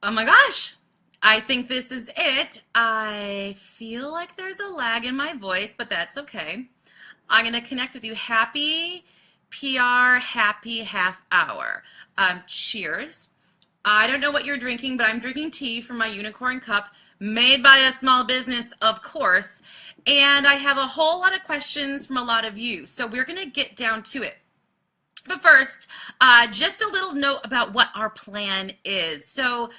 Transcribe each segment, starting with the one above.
Oh my gosh. I think this is it. I feel like there's a lag in my voice, but that's okay. I'm going to connect with you. Happy PR, happy half hour. Cheers. I don't know what you're drinking, but I'm drinking tea from my unicorn cup, made by a small business, of course. And I have a whole lot of questions from a lot of you. So we're going to get down to it. But first, just a little note about what our plan is. So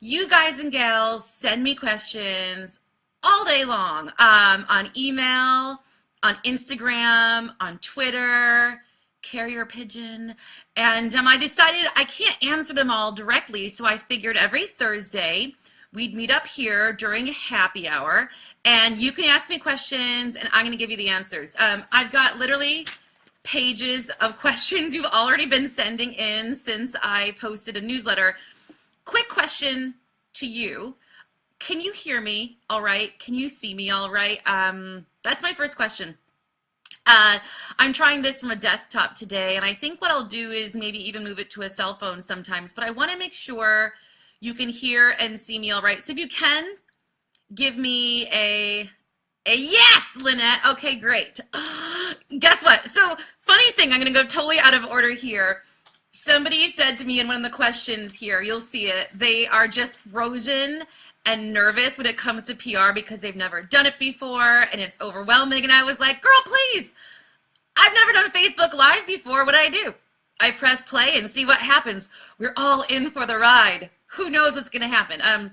you guys and gals send me questions all day long on email, on Instagram, on Twitter, carrier pigeon. And I decided I can't answer them all directly, so I figured every Thursday we'd meet up here during happy hour, and you can ask me questions, and I'm going to give you the answers. I've got literally pages of questions you've already been sending in since I posted a newsletter. Quick question to you. Can you hear me all right? Can you see me all right? That's my first question. I'm trying this from a desktop today, and I think what I'll do is maybe even move it to a cell phone sometimes, but I want to make sure you can hear and see me all right. So if you can, give me a yes, Lynette. Okay, great. Guess what? So funny thing, I'm going to go totally out of order here. Somebody said to me in one of the questions here, you'll see it, they are just frozen and nervous when it comes to PR because they've never done it before and it's overwhelming. And I was like, girl, please, I've never done Facebook Live before. What do I do? I press play and see what happens. We're all in for the ride. Who knows what's going to happen?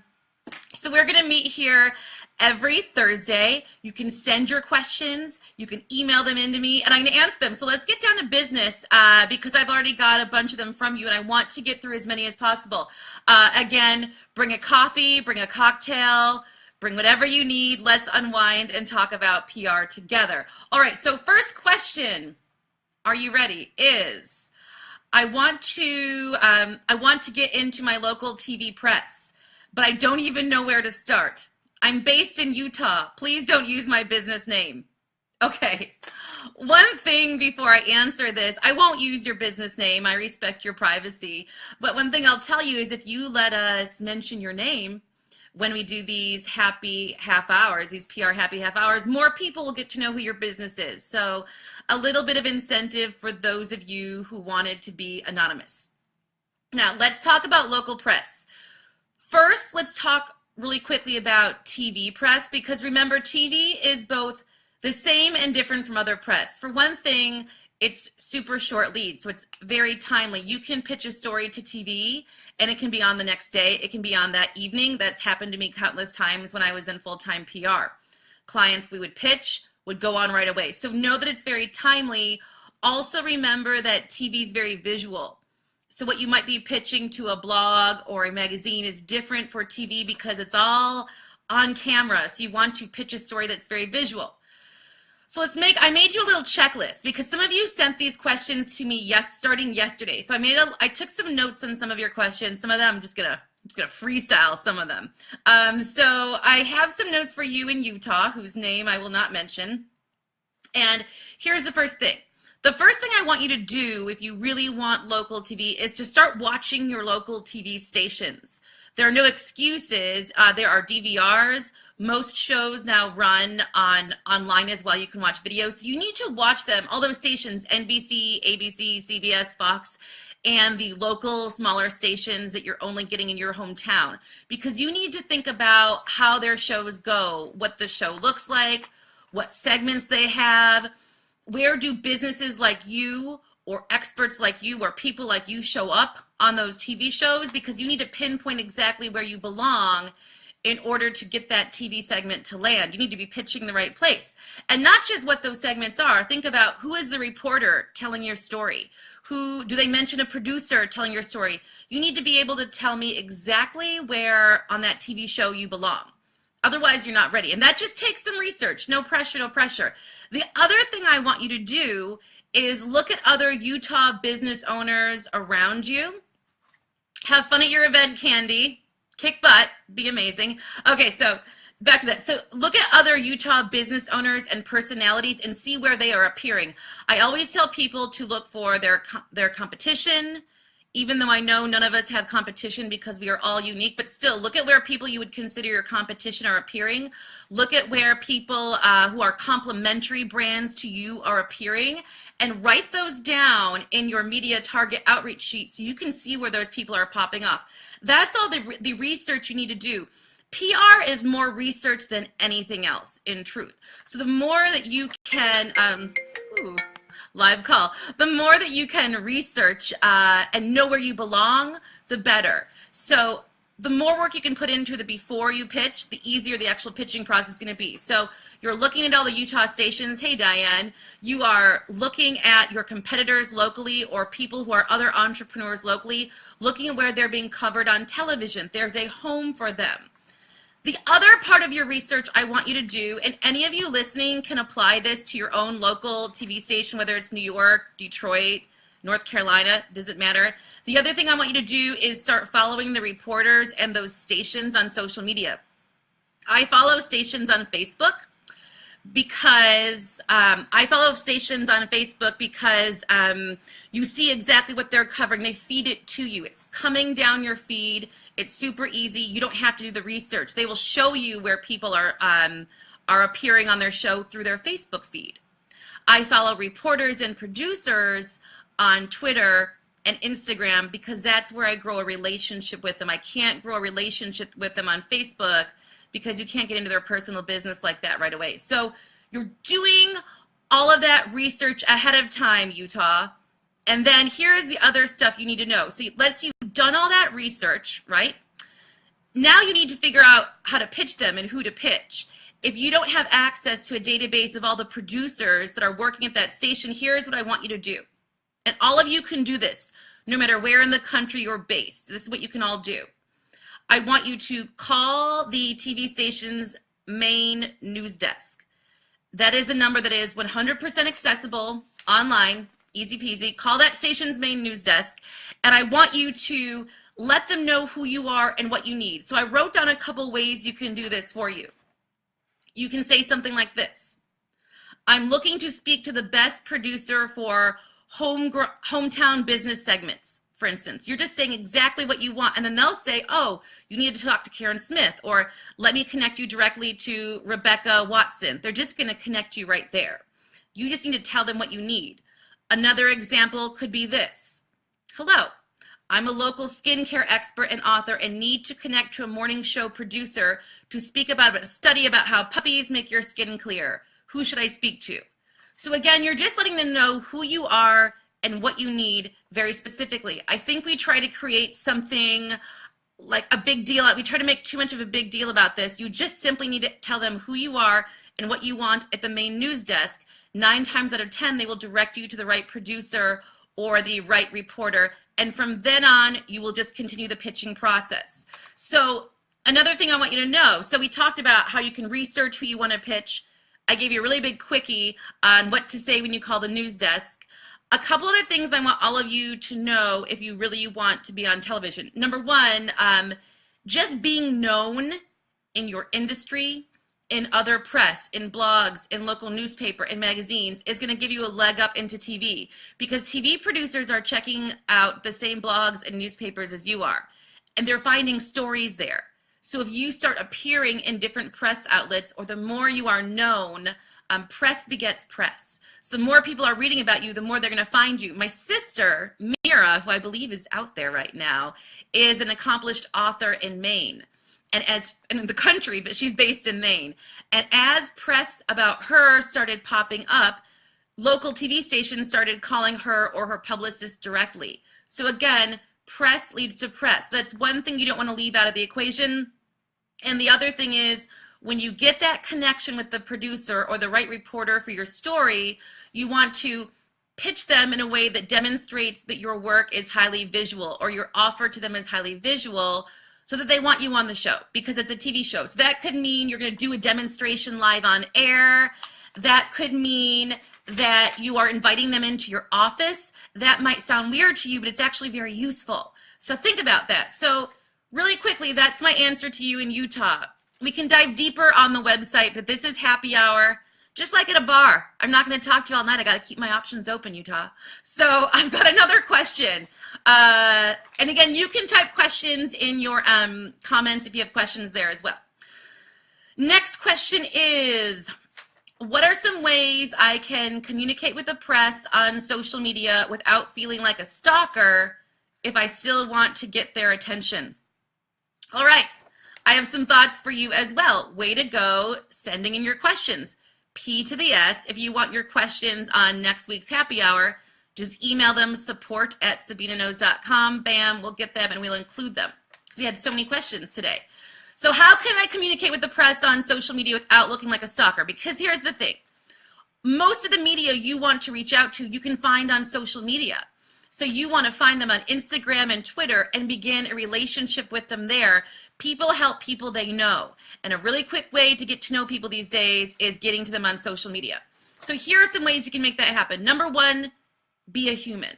So we're going to meet here every Thursday. You can send your questions. You can email them into me, and I'm going to answer them. So let's get down to business because I've already got a bunch of them from you, and I want to get through as many as possible. Again, bring a coffee, bring a cocktail, bring whatever you need. Let's unwind and talk about PR together. All right, so first question, are you ready, is I want to get into my local TV press, but I don't even know where to start. I'm based in Utah. Please don't use my business name. Okay. One thing before I answer this, I won't use your business name. I respect your privacy. But one thing I'll tell you is if you let us mention your name when we do these happy half hours, these PR happy half hours, more people will get to know who your business is. So a little bit of incentive for those of you who wanted to be anonymous. Now, let's talk about local press. First, let's talk really quickly about TV press, because remember, TV is both the same and different from other press. For one thing, it's super short lead, so it's very timely. You can pitch a story to TV and it can be on the next day. It can be on that evening. That's happened to me countless times when I was in full-time PR. Clients we would pitch would go on right away. So know that it's very timely. Also remember that TV is very visual. So what you might be pitching to a blog or a magazine is different for TV because it's all on camera. So you want to pitch a story that's very visual. So I made you a little checklist because some of you sent these questions to me starting yesterday. So I took some notes on some of your questions. Some of them I'm just gonna freestyle some of them. So I have some notes for you in Utah, whose name I will not mention. And here's the first thing. The first thing I want you to do if you really want local TV is to start watching your local TV stations. There are no excuses. There are DVRs. Most shows now run online as well. You can watch videos. So you need to watch them, all those stations, NBC, ABC, CBS, Fox, and the local smaller stations that you're only getting in your hometown. Because you need to think about how their shows go, what the show looks like, what segments they have. Where do businesses like you or experts like you or people like you show up on those TV shows? Because you need to pinpoint exactly where you belong in order to get that TV segment to land. You need to be pitching the right place. And not just what those segments are. Think about who is the reporter telling your story? Do they mention a producer telling your story? You need to be able to tell me exactly where on that TV show you belong. Otherwise, you're not ready. And that just takes some research. No pressure, no pressure. The other thing I want you to do is look at other Utah business owners around you. Have fun at your event, Candy. Kick butt. Be amazing. Okay, so back to that. So look at other Utah business owners and personalities and see where they are appearing. I always tell people to look for their competition even though I know none of us have competition because we are all unique, but still look at where people you would consider your competition are appearing. Look at where people who are complementary brands to you are appearing, and write those down in your media target outreach sheet so you can see where those people are popping off. That's all the research you need to do. PR is more research than anything else, in truth. So the more that you can, live call, the more that you can research and know where you belong, the better. So the more work you can put into the before you pitch, the easier the actual pitching process is going to be. So you're looking at all the Utah stations. Hey, Diane, you are looking at your competitors locally or people who are other entrepreneurs locally, looking at where they're being covered on television. There's a home for them. The other part of your research I want you to do, and any of you listening can apply this to your own local TV station, whether it's New York, Detroit, North Carolina, doesn't matter. The other thing I want you to do is start following the reporters and those stations on social media. I follow stations on Facebook because you see exactly what they're covering. They feed it to you. It's coming down your feed. It's super easy. You don't have to do the research. They will show you where people are appearing on their show through their Facebook feed. I follow reporters and producers on Twitter and Instagram because that's where I grow a relationship with them. I can't grow a relationship with them on Facebook because you can't get into their personal business like that right away. So you're doing all of that research ahead of time, Utah. And then here's the other stuff you need to know. So let's say you've done all that research, right? Now you need to figure out how to pitch them and who to pitch. If you don't have access to a database of all the producers that are working at that station, here's what I want you to do. And all of you can do this, no matter where in the country you're based. This is what you can all do. I want you to call the TV station's main news desk. That is a number that is 100% accessible online, easy peasy. Call that station's main news desk, and I want you to let them know who you are and what you need. So I wrote down a couple ways you can do this for you. You can say something like this. I'm looking to speak to the best producer for hometown business segments. For instance, you're just saying exactly what you want, and then they'll say, oh, you need to talk to Karen Smith, or let me connect you directly to Rebecca Watson. They're just going to connect you right there. You just need to tell them what you need. Another example could be this. Hello, I'm a local skincare expert and author and need to connect to a morning show producer to speak about a study about how puppies make your skin clear. Who should I speak to? So again, you're just letting them know who you are and what you need very specifically. I think we try to create something like a big deal. We try to make too much of a big deal about this. You just simply need to tell them who you are and what you want at the main news desk. 9 times out of 10, they will direct you to the right producer or the right reporter. And from then on, you will just continue the pitching process. So another thing I want you to know, so we talked about how you can research who you want to pitch. I gave you a really big quickie on what to say when you call the news desk. A couple other things I want all of you to know if you really want to be on television. Number one, just being known in your industry, in other press, in blogs, in local newspaper, in magazines is going to give you a leg up into TV, because TV producers are checking out the same blogs and newspapers as you are, and they're finding stories there. So if you start appearing in different press outlets, or the more you are known, press begets press. So the more people are reading about you, the more they're going to find you. My sister, Mira, who I believe is out there right now, is an accomplished author in Maine. And in the country, but she's based in Maine. And as press about her started popping up, local TV stations started calling her or her publicist directly. So again, press leads to press. That's one thing you don't want to leave out of the equation. And the other thing is, when you get that connection with the producer or the right reporter for your story, you want to pitch them in a way that demonstrates that your work is highly visual, or your offer to them is highly visual, so that they want you on the show, because it's a TV show. So that could mean you're going to do a demonstration live on air. That could mean that you are inviting them into your office. That might sound weird to you, but it's actually very useful. So think about that. So really quickly, that's my answer to you in Utah. We can dive deeper on the website, but this is happy hour. Just like at a bar, I'm not going to talk to you all night. I got to keep my options open, Utah. So I've got another question. And again, you can type questions in your comments if you have questions there as well. Next question is, what are some ways I can communicate with the press on social media without feeling like a stalker if I still want to get their attention? All right, I have some thoughts for you as well. Way to go sending in your questions. P to the S. If you want your questions on next week's happy hour, just email them, support@sabinaknows.com. Bam, we'll get them and we'll include them. Because we had so many questions today. So how can I communicate with the press on social media without looking like a stalker? Because here's the thing. Most of the media you want to reach out to, you can find on social media. So you want to find them on Instagram and Twitter and begin a relationship with them there. People help people they know. And a really quick way to get to know people these days is getting to them on social media. So here are some ways you can make that happen. Number one, be a human.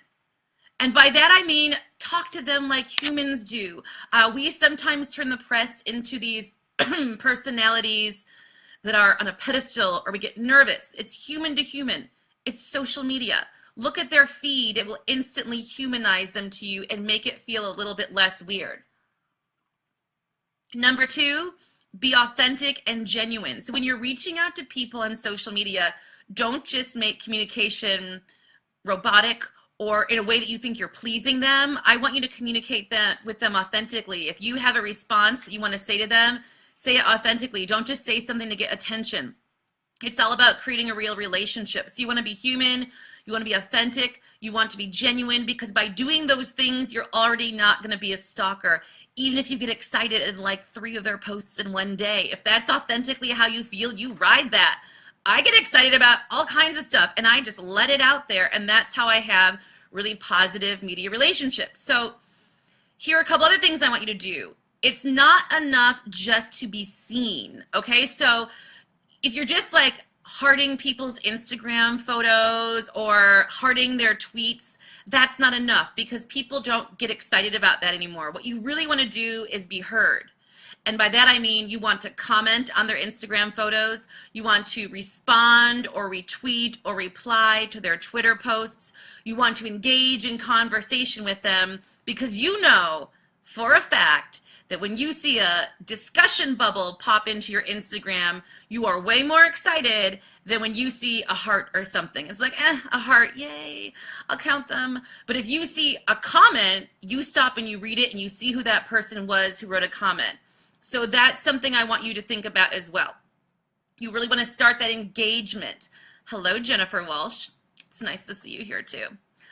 And by that I mean talk to them like humans do. We sometimes turn the press into these personalities that are on a pedestal, or we get nervous. It's human to human. It's social media. Look at their feed. It will instantly humanize them to you and make it feel a little bit less weird. Number two, be authentic and genuine. So when you're reaching out to people on social media, don't just make communication robotic or in a way that you think you're pleasing them. I want you to communicate that with them authentically. If you have a response that you want to say to them, say it authentically. Don't just say something to get attention. It's all about creating a real relationship. So you want to be human, you want to be authentic, you want to be genuine, because by doing those things, you're already not going to be a stalker, even if you get excited and like 3 of their posts in one day. If that's authentically how you feel, you ride that. I get excited about all kinds of stuff and I just let it out there, and that's how I have really positive media relationships. So here are a couple other things I want you to do. It's not enough just to be seen, okay? So if you're just like hearting people's Instagram photos or hearting their tweets, that's not enough, because people don't get excited about that anymore. What you really want to do is be heard. And by that I mean you want to comment on their Instagram photos, you want to respond or retweet or reply to their Twitter posts, you want to engage in conversation with them, because you know for a fact that when you see a discussion bubble pop into your Instagram, you are way more excited than when you see a heart or something. It's like, a heart, yay, I'll count them. But if you see a comment, you stop and you read it and you see who that person was who wrote a comment. So that's something I want you to think about as well. You really want to start that engagement. Hello, Jennifer Walsh. It's nice to see you here too.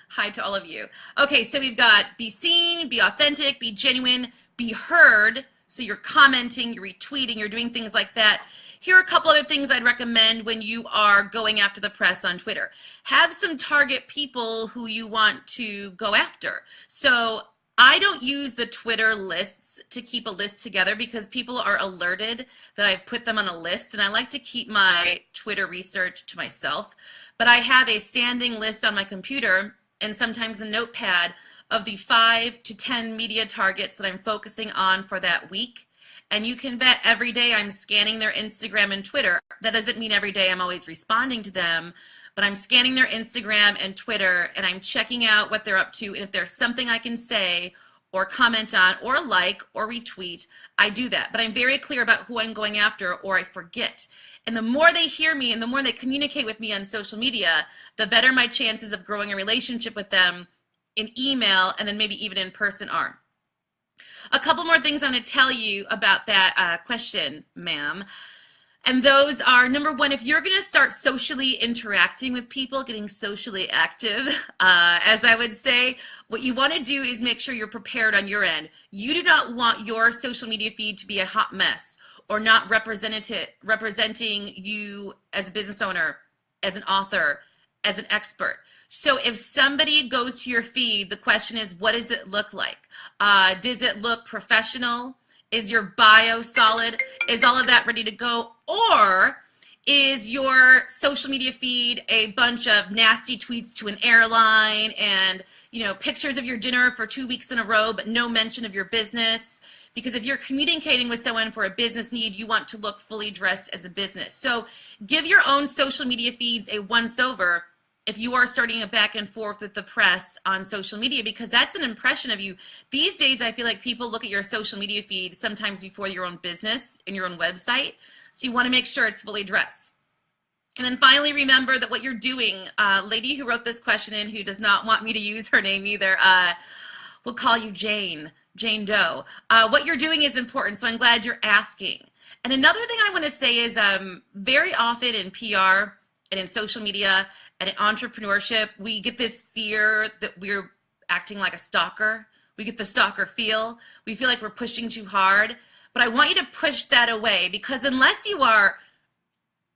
Hi to all of you. Okay, so we've got be seen, be authentic, be genuine, be heard. So you're commenting, you're retweeting, you're doing things like that. Here are a couple other things I'd recommend when you are going after the press on Twitter. Have some target people who you want to go after. So I don't use the Twitter lists to keep a list together, because people are alerted that I've put them on a list, and I like to keep my Twitter research to myself. But I have a standing list on my computer and sometimes a notepad of the 5 to 10 media targets that I'm focusing on for that week. And you can bet every day I'm scanning their Instagram and Twitter. That doesn't mean every day I'm always responding to them, but I'm scanning their Instagram and Twitter, and I'm checking out what they're up to. And if there's something I can say or comment on or like or retweet, I do that. But I'm very clear about who I'm going after, or I forget. And the more they hear me and the more they communicate with me on social media, the better my chances of growing a relationship with them in email and then maybe even in person are. A couple more things I'm going to tell you about that question, ma'am. And those are, number one, if you're going to start socially interacting with people, getting socially active, as I would say, what you want to do is make sure you're prepared on your end. You do not want your social media feed to be a hot mess or not representing you as a business owner, as an author, as an expert. So if somebody goes to your feed, the question is, what does it look like? Does it look professional? Is your bio solid? Is all of that ready to go? Or is your social media feed a bunch of nasty tweets to an airline and, you know, pictures of your dinner for 2 weeks in a row, but no mention of your business? Because if you're communicating with someone for a business need, you want to look fully dressed as a business. So give your own social media feeds a once over if you are starting a back and forth with the press on social media, because that's an impression of you. These days, I feel like people look at your social media feed sometimes before your own business and your own website. So you want to make sure it's fully dressed. And then finally, remember that what you're doing, lady who wrote this question in, who does not want me to use her name either, we'll call you Jane Doe. What you're doing is important, so I'm glad you're asking. And another thing I want to say is very often in PR and in social media and in entrepreneurship, we get this fear that we're acting like a stalker. We get the stalker feel. We feel like we're pushing too hard. But I want you to push that away, because unless you are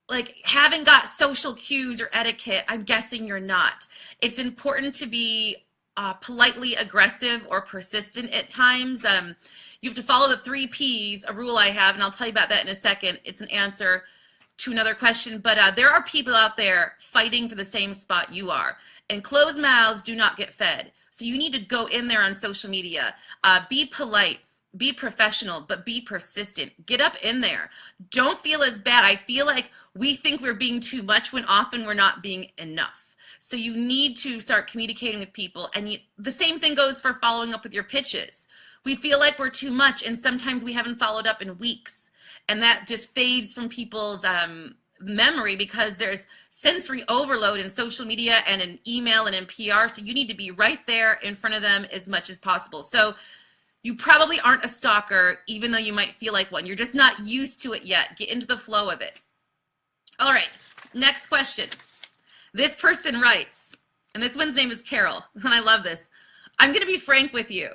like haven't got social cues or etiquette, I'm guessing you're not. It's important to be politely aggressive or persistent at times. You have to follow the 3 Ps, a rule I have, and I'll tell you about that in a second. It's an answer to another question, but there are people out there fighting for the same spot you are, and closed mouths do not get fed. So you need to go in there on social media, be polite, be professional, but be persistent. Get up in there. Don't feel as bad. I feel like we think we're being too much when often we're not being enough. So you need to start communicating with people, and the same thing goes for following up with your pitches. We feel like we're too much, and sometimes we haven't followed up in weeks. And that just fades from people's memory, because there's sensory overload in social media and in email and in PR. So you need to be right there in front of them as much as possible. So you probably aren't a stalker, even though you might feel like one. You're just not used to it yet. Get into the flow of it. All right, next question. This person writes, and this one's name is Carol, and I love this. I'm going to be frank with you.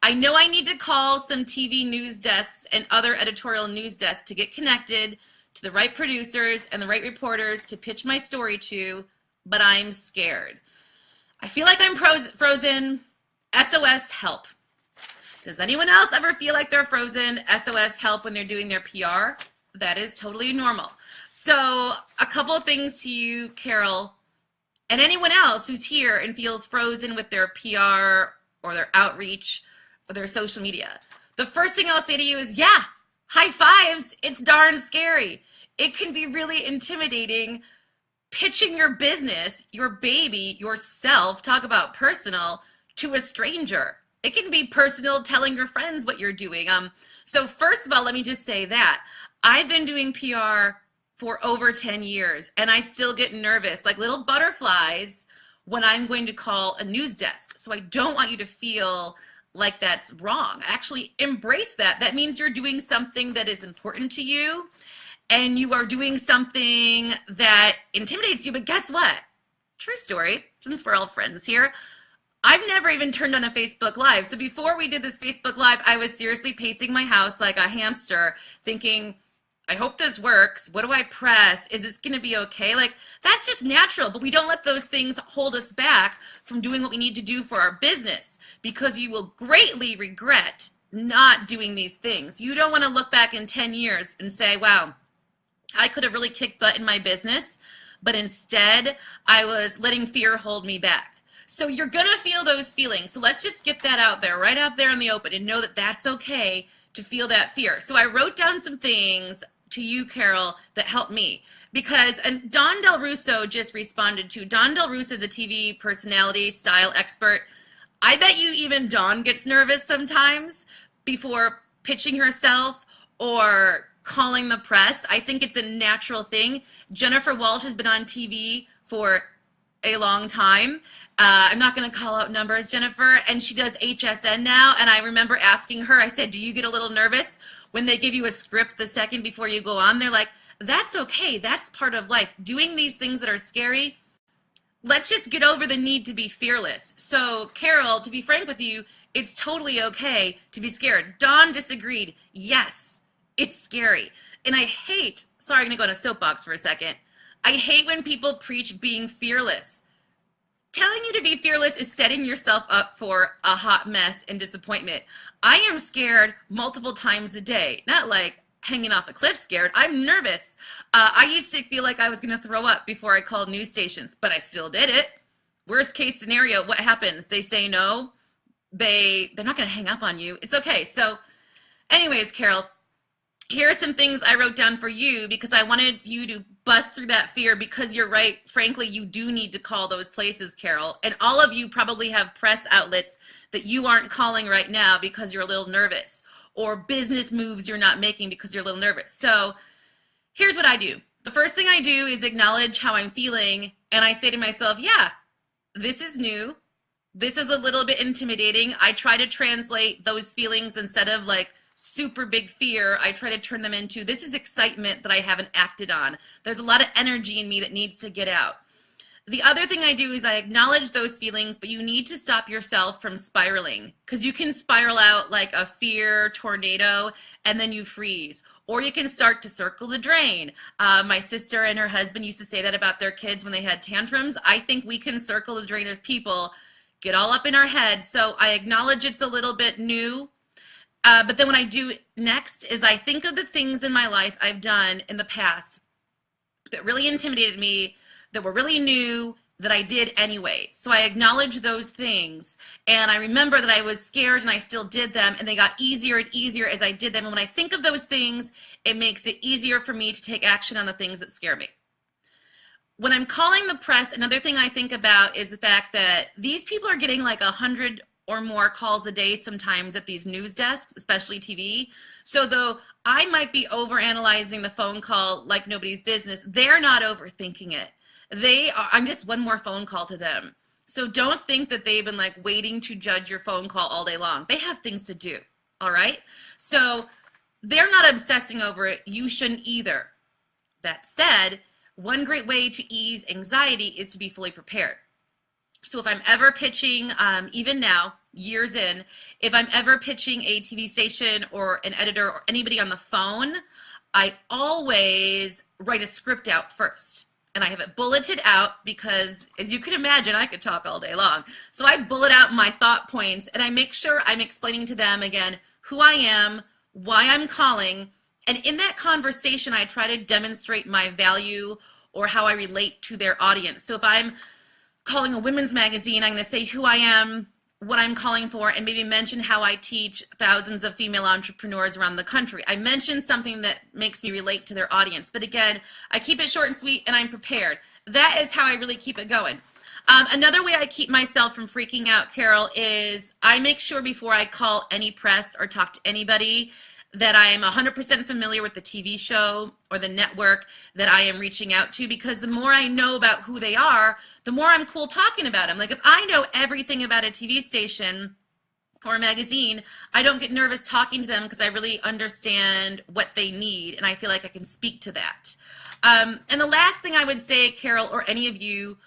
I know I need to call some TV news desks and other editorial news desks to get connected to the right producers and the right reporters to pitch my story to, but I'm scared. I feel like I'm frozen. SOS help. Does anyone else ever feel like they're frozen? SOS help when they're doing their PR? That is totally normal. So a couple of things to you, Carol, and anyone else who's here and feels frozen with their PR or their outreach or their social media. The first thing I'll say to you is, yeah, high fives. It's darn scary. It can be really intimidating pitching your business, your baby, yourself, talk about personal, to a stranger. It can be personal telling your friends what you're doing. So first of all, let me just say that I've been doing PR for over 10 years, and I still get nervous, like little butterflies, when I'm going to call a news desk. So I don't want you to feel like that's wrong. Actually embrace that. That means you're doing something that is important to you, and you are doing something that intimidates you. But guess what? True story, since we're all friends here, I've never even turned on a Facebook Live. So before we did this Facebook Live, I was seriously pacing my house like a hamster, thinking, I hope this works. What do I press? Is this going to be okay? Like, that's just natural, but we don't let those things hold us back from doing what we need to do for our business, because you will greatly regret not doing these things. You don't want to look back in 10 years and say, wow, I could have really kicked butt in my business, but instead I was letting fear hold me back. So you're going to feel those feelings. So let's just get that out there, right out there in the open, and know that that's okay to feel that fear. So I wrote down some things to you, Carol, that helped me, because, and Dawn Del Russo just responded to, Dawn Del Russo is a TV personality style expert. I bet you even Dawn gets nervous sometimes before pitching herself or calling the press. I think it's a natural thing. Jennifer Walsh has been on TV for a long time. I'm not going to call out numbers, Jennifer, and she does HSN now. And I remember asking her, I said, do you get a little nervous when they give you a script the second before you go on? They're like, that's okay. That's part of life. Doing these things that are scary, let's just get over the need to be fearless. So, Carol, to be frank with you, it's totally okay to be scared. Dawn disagreed. Yes, it's scary. And I hate, sorry, I'm going to go on a soapbox for a second. I hate when people preach being fearless. Telling you to be fearless is setting yourself up for a hot mess and disappointment. I am scared multiple times a day, not like hanging off a cliff scared. I'm nervous. I used to feel like I was going to throw up before I called news stations, but I still did it. Worst case scenario, what happens? They say no. They're not going to hang up on you. It's okay. So Anyways, Carol, here are some things I wrote down for you because I wanted you to bust through that fear, because you're right. Frankly, you do need to call those places, Carol. And all of you probably have press outlets that you aren't calling right now because you're a little nervous, or business moves you're not making because you're a little nervous. So here's what I do. The first thing I do is acknowledge how I'm feeling, and I say to myself, yeah, this is new. This is a little bit intimidating. I try to translate those feelings, instead of like super big fear, I try to turn them into, this is excitement that I haven't acted on. There's a lot of energy in me that needs to get out. The other thing I do is I acknowledge those feelings, but you need to stop yourself from spiraling, because you can spiral out like a fear tornado and then you freeze. Or you can start to circle the drain. My sister and her husband used to say that about their kids when they had tantrums. I think we can circle the drain as people, get all up in our heads. So I acknowledge it's a little bit new. But then what I do next is I think of the things in my life I've done in the past that really intimidated me, that were really new, that I did anyway. So I acknowledge those things, and I remember that I was scared and I still did them, and they got easier and easier as I did them. And when I think of those things, it makes it easier for me to take action on the things that scare me. When I'm calling the press, another thing I think about is the fact that these people are getting like 100 or more calls a day sometimes at these news desks, especially TV. So though I might be overanalyzing the phone call like nobody's business, they're not overthinking it. I'm just one more phone call to them. So don't think that they've been like waiting to judge your phone call all day long. They have things to do, all right? So they're not obsessing over it. You shouldn't either. That said, one great way to ease anxiety is to be fully prepared. So if I'm ever pitching, even now, years in, if I'm ever pitching a TV station or an editor or anybody on the phone, I always write a script out first. And I have it bulleted out because, as you can imagine, I could talk all day long. So I bullet out my thought points, and I make sure I'm explaining to them, again, who I am, why I'm calling. And in that conversation, I try to demonstrate my value or how I relate to their audience. So if I'm calling a women's magazine, I'm going to say who I am, what I'm calling for, and maybe mention how I teach thousands of female entrepreneurs around the country. I mention something that makes me relate to their audience. But again, I keep it short and sweet, and I'm prepared. That is how I really keep it going. Another way I keep myself from freaking out, Carol, is I make sure before I call any press or talk to anybody that I am 100% familiar with the TV show or the network that I am reaching out to, because the more I know about who they are, the more I'm cool talking about them. Like if I know everything about a TV station or a magazine, I don't get nervous talking to them because I really understand what they need, and I feel like I can speak to that. And the last thing I would say, Carol, or any of you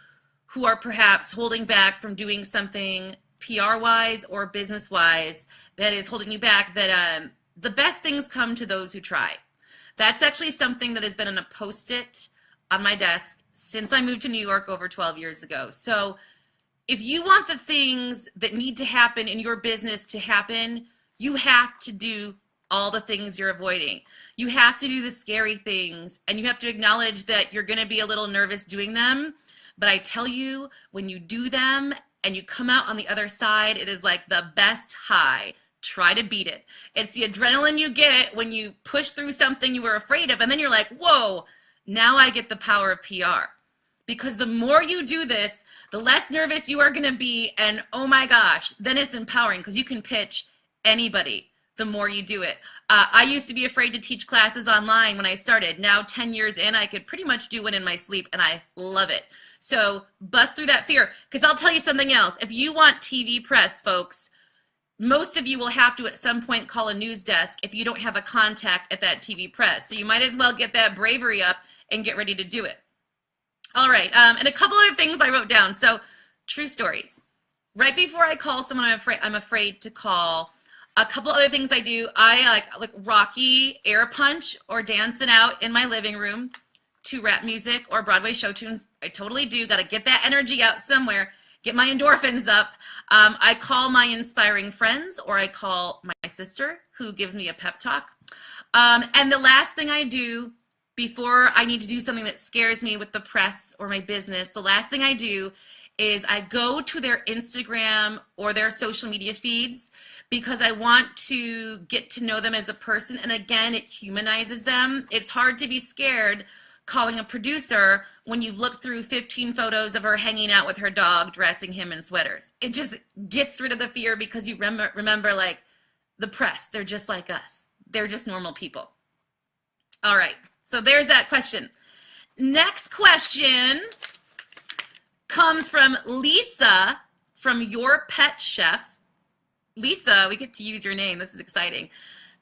who are perhaps holding back from doing something PR-wise or business-wise that is holding you back, that the best things come to those who try. That's actually something that has been on a Post-it on my desk since I moved to New York over 12 years ago. So if you want the things that need to happen in your business to happen, you have to do all the things you're avoiding. You have to do the scary things, and you have to acknowledge that you're going to be a little nervous doing them. But I tell you, when you do them and you come out on the other side, it is like the best high. Try to beat it. It's the adrenaline you get when you push through something you were afraid of, and then you're like, whoa, now I get the power of PR. Because the more you do this, the less nervous you are going to be, and oh my gosh, then it's empowering because you can pitch anybody the more you do it. I used to be afraid to teach classes online when I started. Now 10 years in, I could pretty much do one in my sleep, and I love it. So bust through that fear, because I'll tell you something else. If you want TV press, folks, most of you will have to at some point call a news desk if you don't have a contact at that TV press. So you might as well get that bravery up and get ready to do it. All right, and a couple other things I wrote down. So true stories. Right before I call someone I'm afraid to call, a couple other things I do. I like Rocky air punch or dancing out in my living room to rap music or Broadway show tunes. I totally do. Got to get that energy out somewhere. Get my endorphins up. I call my inspiring friends, or I call my sister who gives me a pep talk. And the last thing I do before I need to do something that scares me with the press or my business, the last thing I do is I go to their Instagram or their social media feeds because I want to get to know them as a person. And again, it humanizes them. It's hard to be scared calling a producer when you look through 15 photos of her hanging out with her dog, dressing him in sweaters. It just gets rid of the fear because you remember like the press, they're just like us. They're just normal people. All right, so there's that question. Next question comes from Lisa from Your Pet Chef. Lisa, we get to use your name. This is exciting.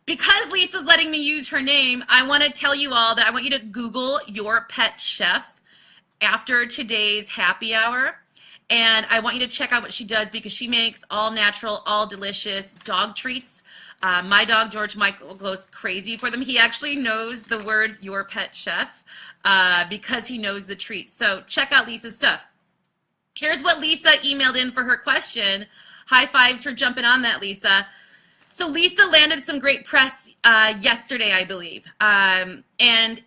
Because Lisa's letting me use her name, I want to tell you all that I want you to Google Your Pet Chef after today's happy hour. And I want you to check out what she does because she makes all natural, all delicious dog treats. My dog, George Michael, goes crazy for them. He actually knows the words Your Pet Chef because he knows the treats. So check out Lisa's stuff. Here's what Lisa emailed in for her question. High fives for jumping on that, Lisa. So Lisa landed some great press yesterday, I believe. And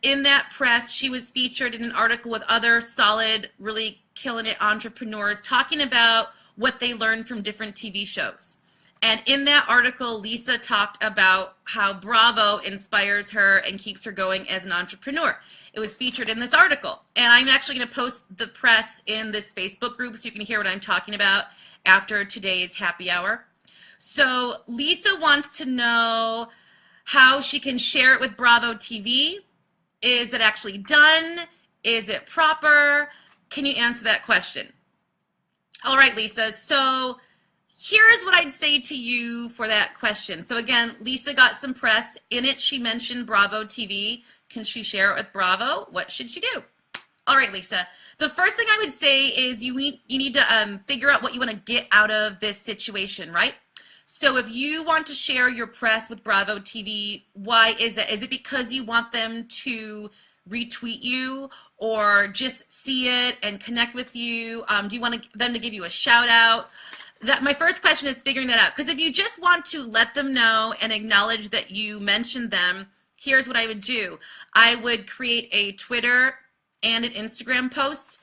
in that press, she was featured in an article with other solid, really killing it entrepreneurs talking about what they learned from different TV shows. And in that article, Lisa talked about how Bravo inspires her and keeps her going as an entrepreneur. It was featured in this article. And I'm actually going to post the press in this Facebook group so you can hear what I'm talking about after today's happy hour. So Lisa wants to know how she can share it with Bravo TV. Is it actually done? Is it proper? Can you answer that question? All right, Lisa. So here's what I'd say to you for that question. So again, Lisa got some press. In it, she mentioned Bravo TV. Can she share it with Bravo? What should she do? All right, Lisa. The first thing I would say is you need to figure out what you want to get out of this situation, right? So if you want to share your press with Bravo TV, why is it? Is it because you want them to retweet you or just see it and connect with you? Do you want them to give you a shout out? My first question is figuring that out. Because if you just want to let them know and acknowledge that you mentioned them, here's what I would do. I would create a Twitter and an Instagram post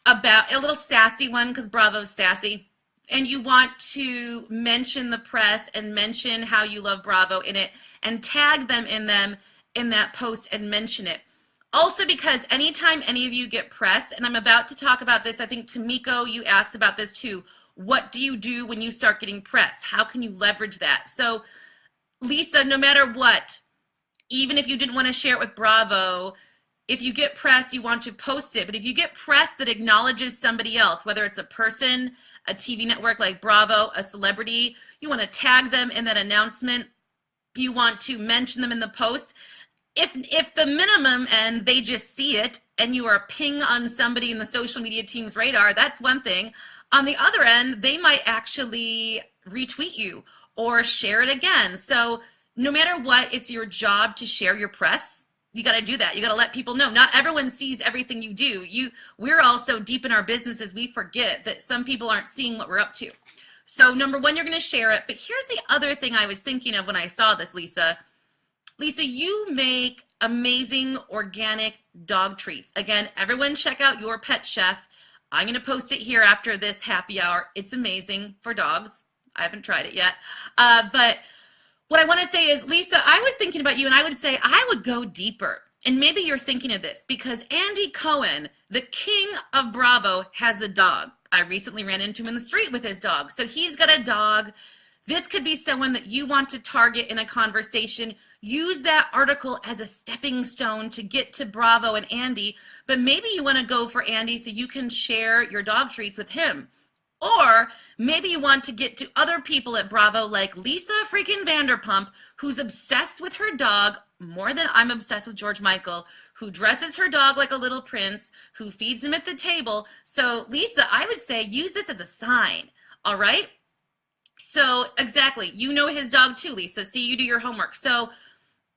about a little sassy one because Bravo's sassy. And you want to mention the press and mention how you love Bravo in it and tag them in that post and mention it. Also because anytime any of you get press, and I'm about to talk about this, I think Tamiko, you asked about this too. What do you do when you start getting press? How can you leverage that? So Lisa, no matter what, even if you didn't want to share it with Bravo, if you get press, you want to post it. But if you get press that acknowledges somebody else, whether it's a person, a TV network like Bravo, a celebrity, you want to tag them in that announcement. You want to mention them in the post. If the minimum and they just see it and you are ping on somebody in the social media team's radar, that's one thing. On the other end, they might actually retweet you or share it again. So no matter what, it's your job to share your press. You got to do that. You got to let people know. Not everyone sees everything you do. We're all so deep in our businesses, we forget that some people aren't seeing what we're up to. So number one, you're going to share it. But here's the other thing I was thinking of when I saw this, Lisa. Lisa, you make amazing organic dog treats. Again, everyone check out Your Pet Chef. I'm going to post it here after this happy hour. It's amazing for dogs. I haven't tried it yet. But what I want to say is, Lisa, I was thinking about you and I would say I would go deeper. And maybe you're thinking of this because Andy Cohen, the king of Bravo, has a dog. I recently ran into him in the street with his dog. So he's got a dog. This could be someone that you want to target in a conversation. Use that article as a stepping stone to get to Bravo and Andy. But maybe you want to go for Andy so you can share your dog treats with him. Or maybe you want to get to other people at Bravo like Lisa freaking Vanderpump, who's obsessed with her dog more than I'm obsessed with George Michael, who dresses her dog like a little prince, who feeds him at the table. So Lisa, I would say use this as a sign, all right? So exactly, you know his dog too, Lisa. See, you do your homework. So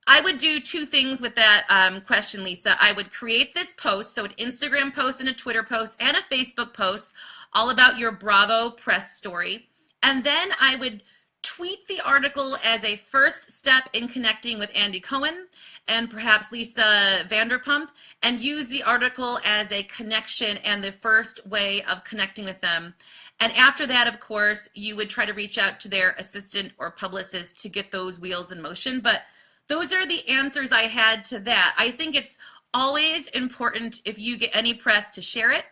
I would do two things with that question, Lisa. I would create this post, so an Instagram post and a Twitter post and a Facebook post all about your Bravo press story. And then I would tweet the article as a first step in connecting with Andy Cohen and perhaps Lisa Vanderpump, and use the article as a connection and the first way of connecting with them. And after that, of course, you would try to reach out to their assistant or publicist to get those wheels in motion. But those are the answers I had to that. I think it's always important, if you get any press, to share it.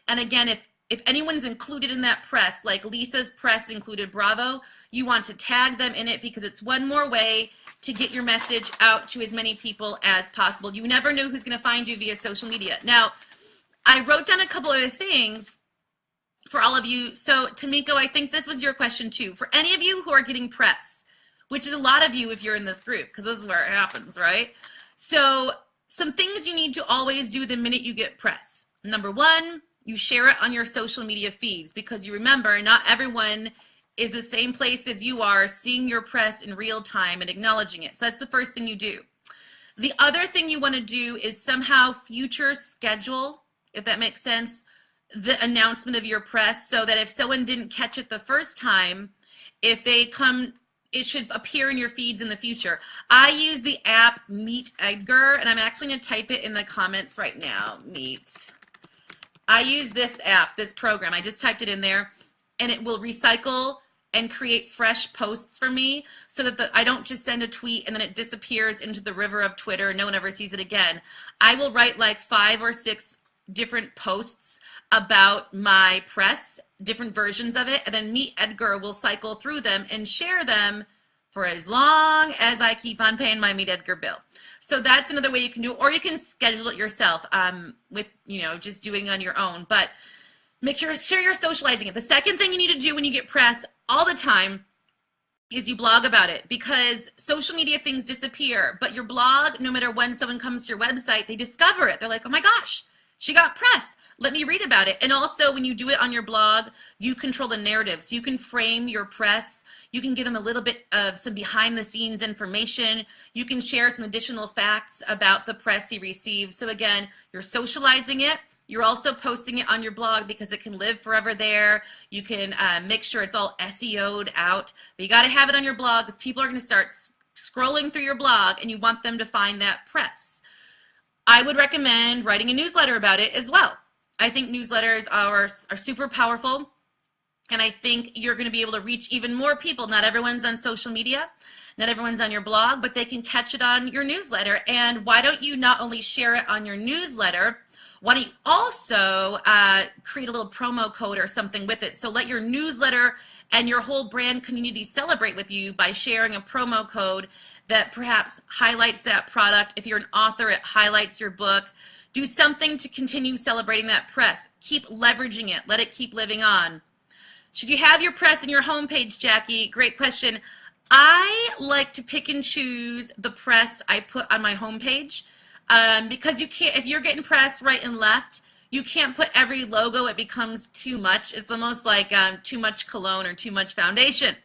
And again, if anyone's included in that press, like Lisa's press included Bravo, you want to tag them in it, because it's one more way to get your message out to as many people as possible. You never know who's going to find you via social media. Now, I wrote down a couple other things for all of you. So, Tamiko, I think this was your question too. For any of you who are getting press, which is a lot of you if you're in this group, because this is where it happens, right? So, some things you need to always do the minute you get press. Number one, you share it on your social media feeds, because you remember, not everyone is the same place as you are seeing your press in real time and acknowledging it. So that's the first thing you do. The other thing you want to do is somehow future schedule, if that makes sense, the announcement of your press, so that if someone didn't catch it the first time, if they come, it should appear in your feeds in the future. I use the app Meet Edgar, and I'm actually going to type it in the comments right now. I use this app, this program. I just typed it in there, and it will recycle and create fresh posts for me, so that I don't just send a tweet and then it disappears into the river of Twitter and no one ever sees it again. I will write like 5 or 6 different posts about my press, different versions of it, and then Meet Edgar will cycle through them and share them for as long as I keep on paying my Meet Edgar bill. So that's another way you can do it, or you can schedule it yourself with, just doing it on your own. But make sure you're socializing it. The second thing you need to do when you get press all the time is you blog about it, because social media things disappear, but your blog, no matter when someone comes to your website, they discover it. They're like, oh my gosh, she got press. Let me read about it. And also, when you do it on your blog, you control the narrative. So you can frame your press. You can give them a little bit of some behind the scenes information. You can share some additional facts about the press you receive. So again, you're socializing it. You're also posting it on your blog, because it can live forever there. You can make sure it's all SEO'd out. But you got to have it on your blog, because people are going to start scrolling through your blog, and you want them to find that press. I would recommend writing a newsletter about it as well. I think newsletters are super powerful, and I think you're going to be able to reach even more people. Not everyone's on social media, not everyone's on your blog, but they can catch it on your newsletter. And why don't you not only share it on your newsletter, why don't you also create a little promo code or something with it? So let your newsletter and your whole brand community celebrate with you by sharing a promo code that perhaps highlights that product. If you're an author, it highlights your book. Do something to continue celebrating that press. Keep leveraging it. Let it keep living on. Should you have your press in your homepage, Jackie? Great question. I like to pick and choose the press I put on my homepage, because you can't, if you're getting press right and left, you can't put every logo. It becomes too much. It's almost like too much cologne or too much foundation.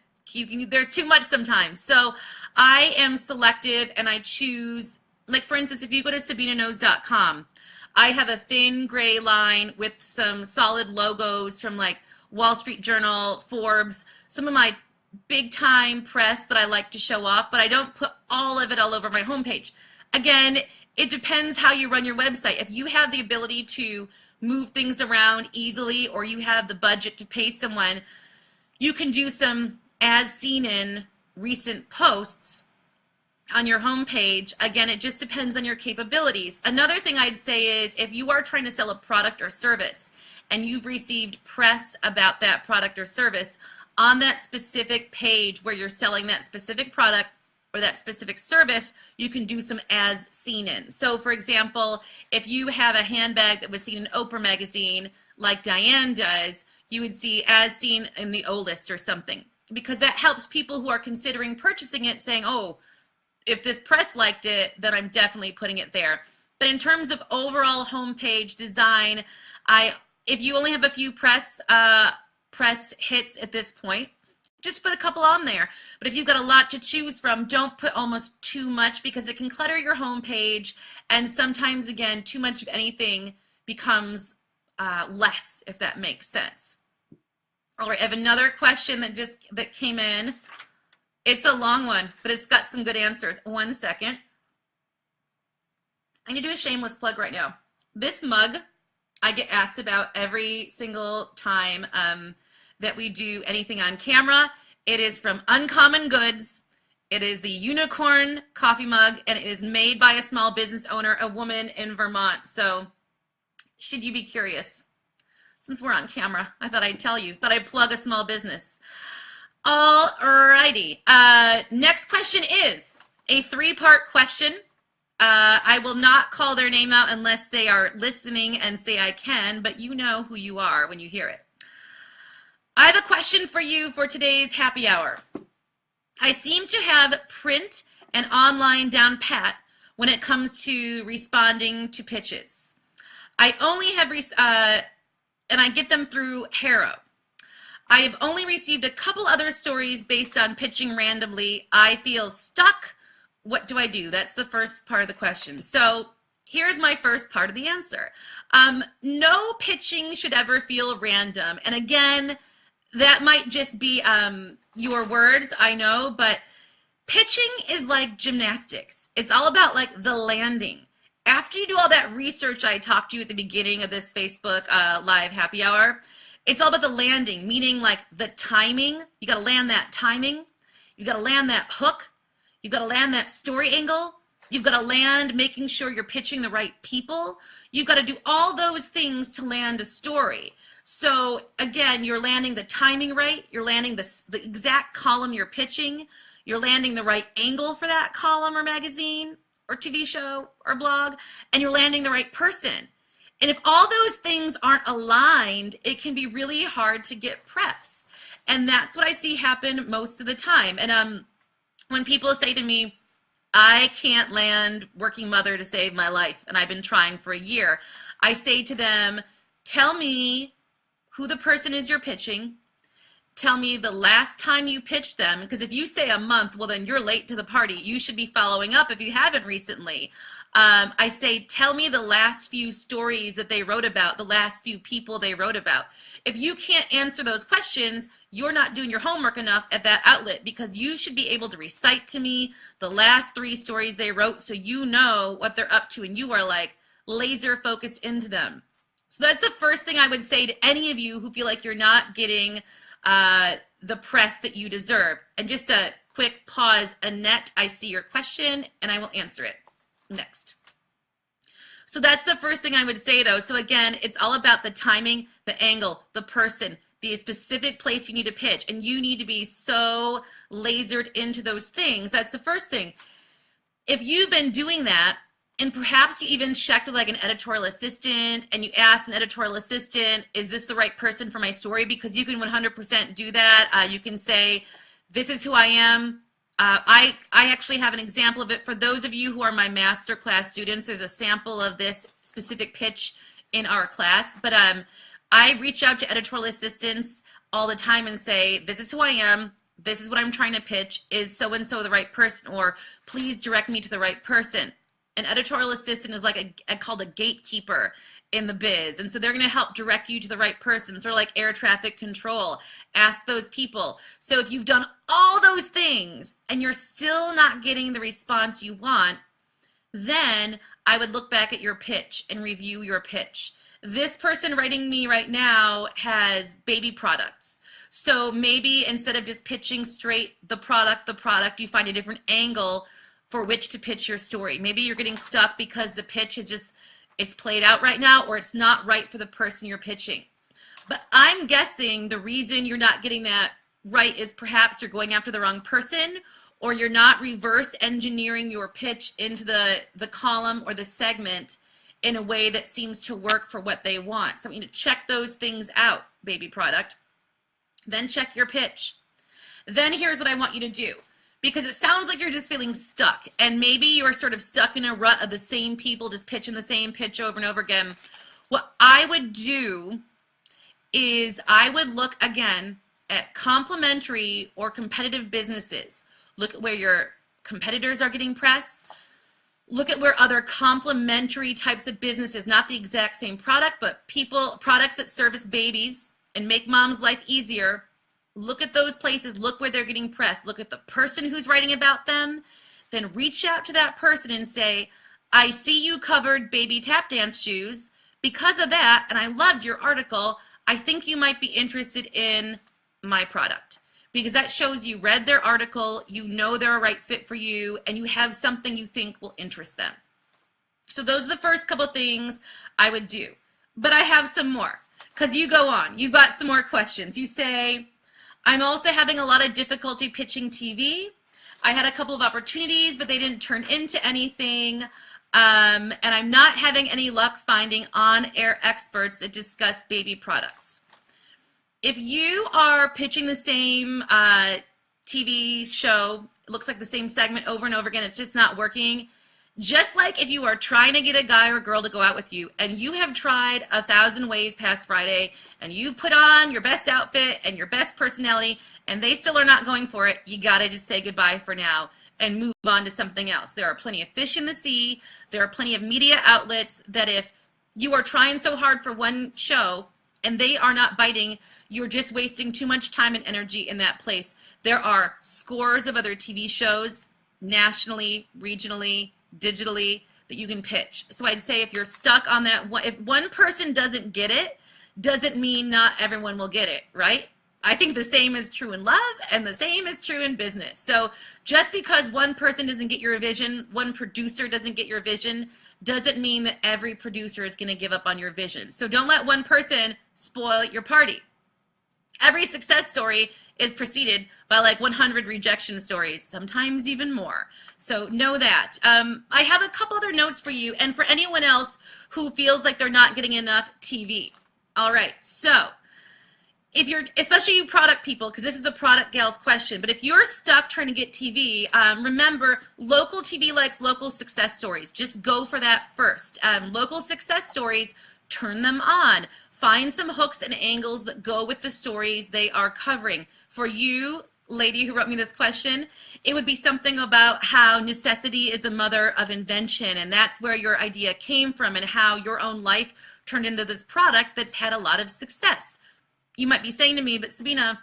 There's too much sometimes. So I am selective, and I choose, like for instance, if you go to SabinaKnows.com, I have a thin gray line with some solid logos from like Wall Street Journal, Forbes, some of my big time press that I like to show off, but I don't put all of it all over my homepage. Again, it depends how you run your website. If you have the ability to move things around easily, or you have the budget to pay someone, you can do some as seen in recent posts on your homepage. Again, it just depends on your capabilities. Another thing I'd say is, if you are trying to sell a product or service and you've received press about that product or service, on that specific page where you're selling that specific product or that specific service, you can do some as seen in. So for example, if you have a handbag that was seen in Oprah magazine, like Diane does, you would see as seen in the O list or something, because that helps people who are considering purchasing it saying, oh, if this press liked it, then I'm definitely putting it there. But in terms of overall homepage design, if you only have a few press hits at this point, just put a couple on there. But if you've got a lot to choose from, don't put almost too much, because it can clutter your homepage. And sometimes, again, too much of anything becomes less, if that makes sense. All right, I have another question that came in. It's a long one, but it's got some good answers. 1 second. I'm going to do a shameless plug right now. This mug I get asked about every single time that we do anything on camera. It is from Uncommon Goods. It is the unicorn coffee mug, and it is made by a small business owner, a woman in Vermont. So should you be curious? Since we're on camera, I thought I'd tell you, thought I'd plug a small business. All righty. Next question is a 3-part question. I will not call their name out unless they are listening and say I can, but you know who you are when you hear it. I have a question for you for today's happy hour. I seem to have print and online down pat when it comes to responding to pitches. I only have, and I get them through Haro. I have only received a couple other stories based on pitching randomly. I feel stuck. What do I do? That's the first part of the question. So here's my first part of the answer. No pitching should ever feel random. And again, that might just be your words, I know, but pitching is like gymnastics. It's all about like the landing. After you do all that research I talked to you at the beginning of this Facebook Live happy hour, it's all about the landing, meaning like the timing. You got to land that timing. You got to land that hook. You've got to land that story angle. You've got to land making sure you're pitching the right people. You've got to do all those things to land a story. So again, you're landing the timing right. You're landing the exact column you're pitching. You're landing the right angle for that column or magazine or TV show or blog. And you're landing the right person. And if all those things aren't aligned, it can be really hard to get press. And that's what I see happen most of the time. And when people say to me, I can't land working mother to save my life, and I've been trying for a year, I say to them, tell me who the person is you're pitching. Tell me the last time you pitched them, because if you say a month, well, then you're late to the party. You should be following up if you haven't recently. I say, tell me the last few stories that they wrote about, the last few people they wrote about. If you can't answer those questions, you're not doing your homework enough at that outlet, because you should be able to recite to me the last 3 stories they wrote so you know what they're up to and you are like laser focused into them. So that's the first thing I would say to any of you who feel like you're not getting the press that you deserve. And just a quick pause, Annette, I see your question and I will answer it next. So that's the first thing I would say though. So again, it's all about the timing, the angle, the person, the specific place you need to pitch, and you need to be so lasered into those things. That's the first thing. If you've been doing that, and perhaps you even checked with like an editorial assistant and you asked an editorial assistant, is this the right person for my story? Because you can 100% do that. You can say, this is who I am. I actually have an example of it. For those of you who are my masterclass students, there's a sample of this specific pitch in our class. But I reach out to editorial assistants all the time and say, this is who I am. This is what I'm trying to pitch. Is so-and-so the right person? Or please direct me to the right person. An editorial assistant is like called a gatekeeper in the biz. And so they're going to help direct you to the right person, sort of like air traffic control. Ask those people. So if you've done all those things and you're still not getting the response you want, then I would look back at your pitch and review your pitch. This person writing me right now has baby products. So maybe instead of just pitching straight the product, you find a different angle for which to pitch your story. Maybe you're getting stuck because the pitch is just, it's played out right now, or it's not right for the person you're pitching. But I'm guessing the reason you're not getting that right is perhaps you're going after the wrong person, or you're not reverse engineering your pitch into the column or the segment in a way that seems to work for what they want. So you need to check those things out, baby product. Then check your pitch. Then here's what I want you to do. Because it sounds like you're just feeling stuck, and maybe you're sort of stuck in a rut of the same people just pitching the same pitch over and over again. What I would do is I would look again at complementary or competitive businesses. Look at where your competitors are getting press. Look at where other complementary types of businesses, not the exact same product, but products that service babies and make mom's life easier, Look at those places, look where they're getting pressed, look at the person who's writing about them, then reach out to that person and say, I see you covered baby tap dance shoes. Because of that, and I loved your article, I think you might be interested in my product. Because that shows you read their article, you know they're a right fit for you, and you have something you think will interest them. So those are the first couple things I would do. But I have some more, because you go on. You've got some more questions. You say, I'm also having a lot of difficulty pitching TV. I had a couple of opportunities, but they didn't turn into anything. And I'm not having any luck finding on-air experts that discuss baby products. If you are pitching the same TV show, it looks like the same segment over and over again, it's just not working. Just like if you are trying to get a guy or girl to go out with you and you have tried 1,000 ways past Friday and you put on your best outfit and your best personality and they still are not going for it, you gotta just say goodbye for now and move on to something else. There are plenty of fish in the sea. There are plenty of media outlets that if you are trying so hard for one show and they are not biting, you're just wasting too much time and energy in that place. There are scores of other TV shows, nationally, regionally, digitally, that you can pitch. So I'd say if you're stuck on that, if one person doesn't get it, doesn't mean not everyone will get it, right? I think the same is true in love and the same is true in business. So just because one person doesn't get your vision, one producer doesn't get your vision, doesn't mean that every producer is going to give up on your vision. So don't let one person spoil your party. Every success story is preceded by like 100 rejection stories, sometimes even more. So know that. I have a couple other notes for you and for anyone else who feels like they're not getting enough TV. All right, so if you're, especially you product people, because this is a product gal's question, but if you're stuck trying to get TV, remember, local TV likes local success stories. Just go for that first. Local success stories, turn them on. Find some hooks and angles that go with the stories they are covering. For you, lady who wrote me this question, it would be something about how necessity is the mother of invention, and that's where your idea came from and how your own life turned into this product that's had a lot of success. You might be saying to me, but Sabina,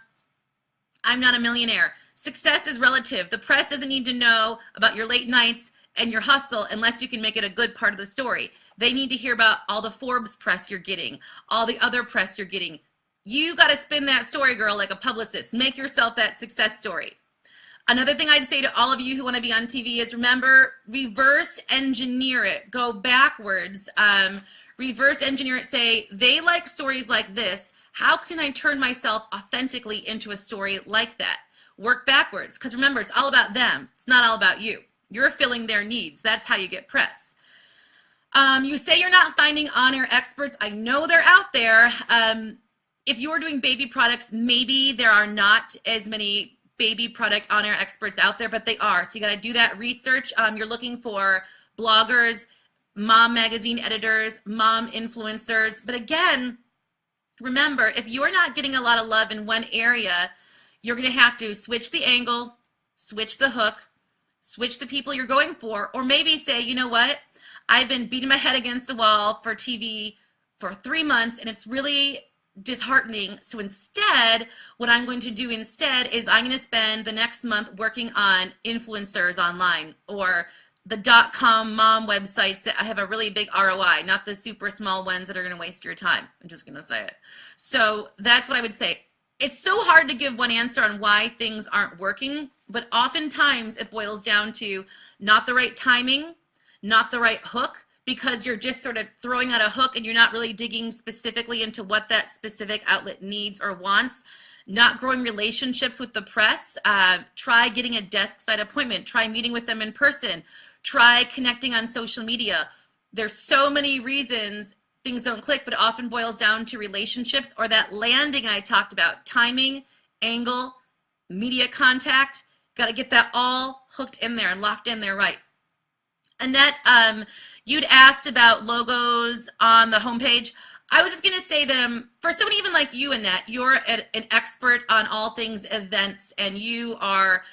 I'm not a millionaire. Success is relative. The press doesn't need to know about your late nights and your hustle unless you can make it a good part of the story. They need to hear about all the Forbes press you're getting, all the other press you're getting. You got to spin that story, girl, like a publicist. Make yourself that success story. Another thing I'd say to all of you who want to be on TV is remember, reverse engineer it. Go backwards. Reverse engineer it. Say, they like stories like this. How can I turn myself authentically into a story like that? Work backwards, because remember, it's all about them. It's not all about you. You're filling their needs. That's how you get press. You say you're not finding on-air experts. I know they're out there. If you're doing baby products, maybe there are not as many baby product on-air experts out there, but they are. So you got to do that research. You're looking for bloggers, mom magazine editors, mom influencers. But again, remember, if you're not getting a lot of love in one area, you're going to have to switch the angle, switch the hook, switch the people you're going for, or maybe say, you know what? I've been beating my head against the wall for TV for 3 months, and it's really disheartening. So instead, what I'm going to do instead is I'm going to spend the next month working on influencers online or the .com mom websites that have a really big ROI, not the super small ones that are going to waste your time. I'm just going to say it. So that's what I would say. It's so hard to give one answer on why things aren't working, but oftentimes it boils down to not the right timing, not the right hook, because you're just sort of throwing out a hook and you're not really digging specifically into what that specific outlet needs or wants. Not growing relationships with the press. Try getting a desk side appointment. Try meeting with them in person. Try connecting on social media. There's so many reasons things don't click, but it often boils down to relationships or that landing I talked about. Timing, angle, media contact. Got to get that all hooked in there and locked in there right. Annette, you'd asked about logos on the homepage. I was just going to say that for someone even like you, Annette, you're an expert on all things events, and you are,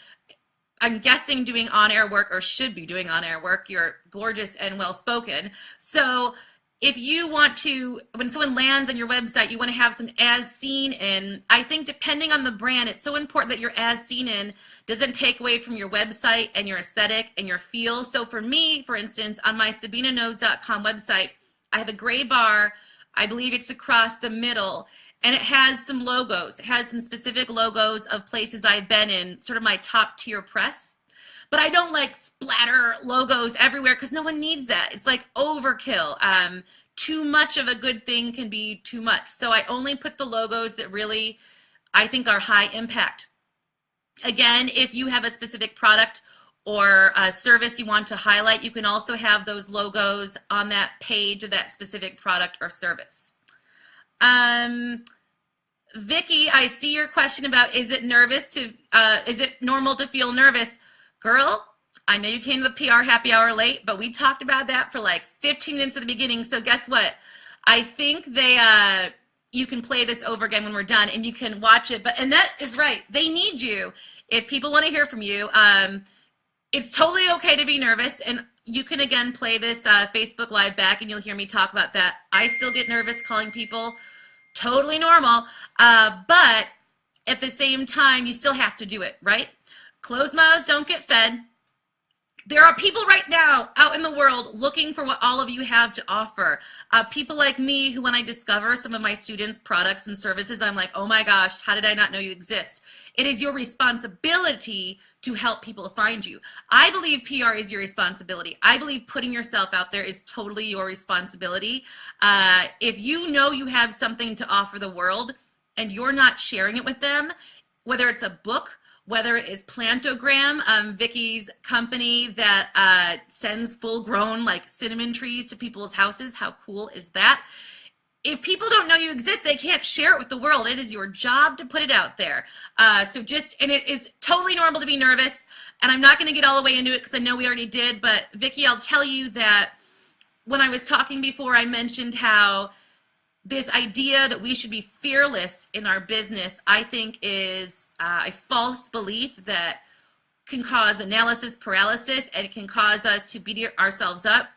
I'm guessing, doing on-air work or should be doing on-air work. You're gorgeous and well-spoken. So if you want to, when someone lands on your website, you want to have some as seen in. I think depending on the brand, it's so important that your as seen in doesn't take away from your website and your aesthetic and your feel. So for me, for instance, on my SabinaKnows.com website, I have a gray bar. I believe it's across the middle, and it has some logos. It has some specific logos of places I've been in, sort of my top tier press. But I don't like splatter logos everywhere because no one needs that. It's like overkill. Too much of a good thing can be too much. So I only put the logos that really I think are high impact. Again, if you have a specific product or a service you want to highlight, you can also have those logos on that page of that specific product or service. Vicky, I see your question about is it normal to feel nervous? Girl, I know you came to the PR happy hour late, but we talked about that for like 15 minutes at the beginning. So guess what? I think you can play this over again when we're done and you can watch it. And that is right. They need you. If people want to hear from you, it's totally okay to be nervous. And you can, again, play this Facebook Live back and you'll hear me talk about that. I still get nervous calling people. Totally normal. But at the same time, you still have to do it, right? Closed mouths don't get fed. There are people right now out in the world looking for what all of you have to offer. People like me who, when I discover some of my students' products and services, I'm like, oh my gosh, how did I not know you exist? It is your responsibility to help people find you. I believe PR is your responsibility. I believe putting yourself out there is totally your responsibility. If you know you have something to offer the world and you're not sharing it with them, whether it's a book, whether it is Plantogram, Vicky's company that sends full-grown like cinnamon trees to people's houses. How cool is that? If people don't know you exist, they can't share it with the world. It is your job to put it out there. And it is totally normal to be nervous. And I'm not going to get all the way into it because I know we already did. But Vicky, I'll tell you that when I was talking before, I mentioned how this idea that we should be fearless in our business, I think is a false belief that can cause analysis paralysis, and it can cause us to beat ourselves up.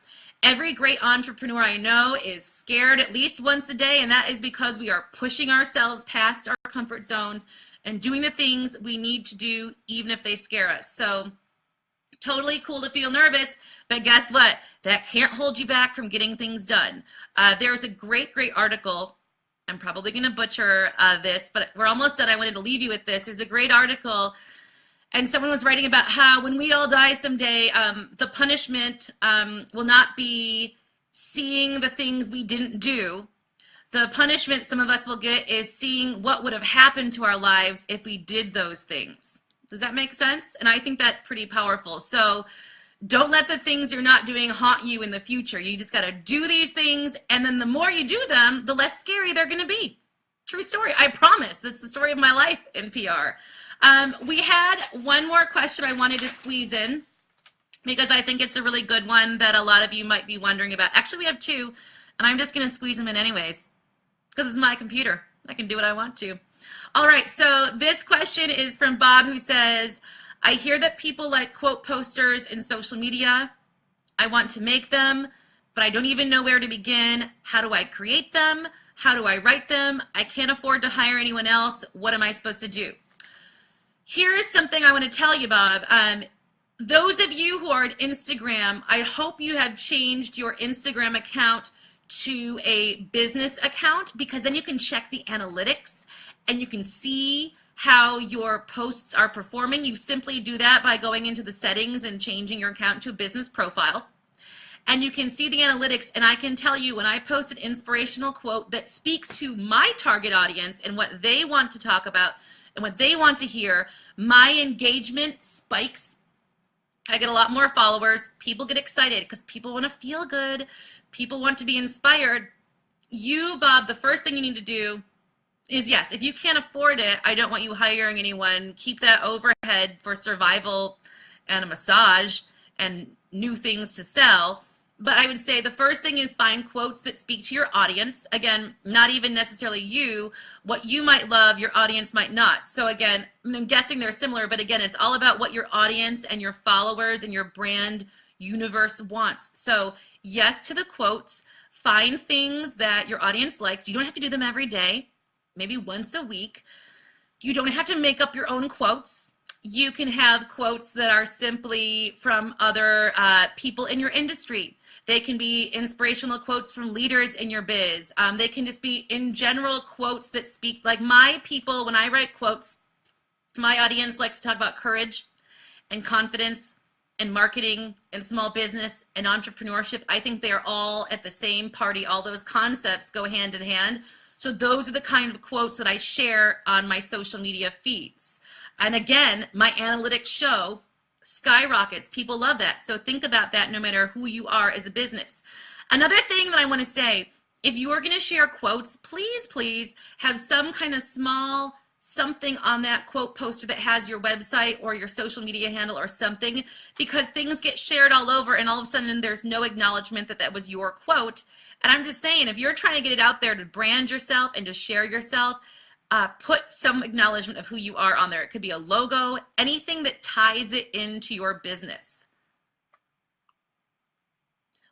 Every great entrepreneur I know is scared at least once a day, and that is because we are pushing ourselves past our comfort zones and doing the things we need to do even if they scare us. So totally cool to feel nervous, but guess what? That can't hold you back from getting things done. There's a great article. I'm probably going to butcher this, but we're almost done. I wanted to leave you with this. There's a great article, and someone was writing about how when we all die someday, the punishment will not be seeing the things we didn't do. The punishment some of us will get is seeing what would have happened to our lives if we did those things. Does that make sense? And I think that's pretty powerful. So don't let the things you're not doing haunt you in the future. You just got to do these things, and then the more you do them, the less scary they're going to be. True story. I promise. That's the story of my life in PR. We had one more question I wanted to squeeze in because I think it's a really good one that a lot of you might be wondering about. Actually, we have two, and I'm just going to squeeze them in anyways because it's my computer. I can do what I want to. All right, so this question is from Bob, who says, I hear that people like quote posters in social media. I want to make them, but I don't even know where to begin. How do I create them? How do I write them? I can't afford to hire anyone else. What am I supposed to do? Here is something I want to tell you, Bob. Those of you who are on Instagram, I hope you have changed your Instagram account to a business account, because then you can check the analytics and you can see how your posts are performing. You simply do that by going into the settings and changing your account to a business profile. And you can see the analytics, and I can tell you when I post an inspirational quote that speaks to my target audience and what they want to talk about and what they want to hear, my engagement spikes. I get a lot more followers. People get excited because people want to feel good. People want to be inspired. You, Bob, the first thing you need to do is, yes, if you can't afford it, I don't want you hiring anyone. Keep that overhead for survival and a massage and new things to sell. But I would say the first thing is find quotes that speak to your audience. Again, not even necessarily you. What you might love, your audience might not. So again, I'm guessing they're similar, but again, it's all about what your audience and your followers and your brand, universe wants. So yes to the quotes. Find things that your audience likes. You don't have to do them every day, maybe once a week. You don't have to make up your own quotes. You can have quotes that are simply from other people in your industry. They can be inspirational quotes from leaders in your biz. They can just be in general quotes that speak, like my people, when I write quotes, my audience likes to talk about courage and confidence and marketing and small business and entrepreneurship. I think they're all at the same party. All those concepts go hand in hand. So those are the kind of quotes that I share on my social media feeds. And again, my analytics show skyrockets. People love that. So think about that no matter who you are as a business. Another thing that I want to say, if you are going to share quotes, please, please have some kind of small something on that quote poster that has your website or your social media handle or something, because things get shared all over and all of a sudden there's no acknowledgement that that was your quote. And I'm just saying, if you're trying to get it out there to brand yourself and to share yourself, put some acknowledgement of who you are on there. It could be a logo, anything that ties it into your business.